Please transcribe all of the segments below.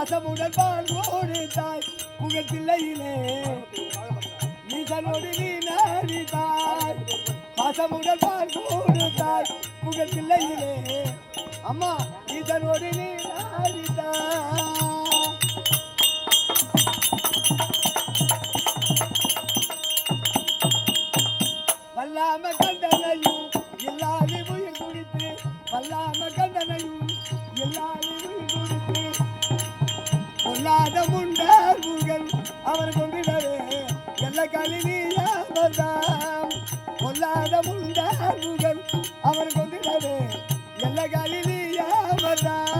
பாசமுடன் பால் கொடுத்தாய் புகழ் பிள்ளையிலே ஈசனோடு நீ நாடித்தாய் பாசமுடன் பால் கொடுத்தாய் புகழ் பிள்ளையிலே அம்மா ஈசனோடு நீ நாடித்தாய் வல்லாம கண்டனையும் எல்லாரி உயிர் குடித்து வல்லாம கண்டனையும் எல்லாரி உயிர் குடித்து பொல்லாத முண்டர்கள் அவர் கொண்டிடவே எல்லா கலினியாமதாம் பொல்லாத முண்டர்கள் அவர் கொண்டிடவே எல்லா கலினியாமதாம்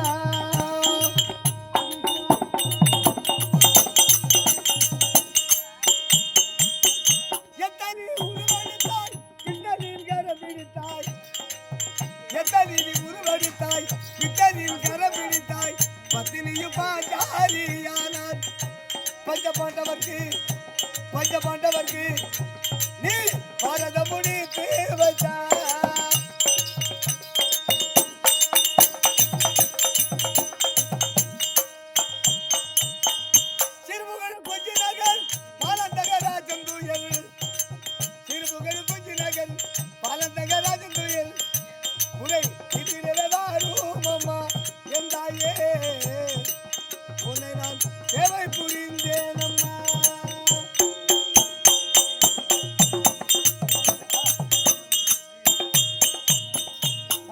உருவடித்தாய் பித்தனின் கரம் பிடித்தாய் பத்தினியும் பாஞ்சாலியானார் பஞ்ச பாண்டவர்க்கு நீ பாரத முடி தேவச்சார் சிறுமுகன் கொஞ்ச நகர்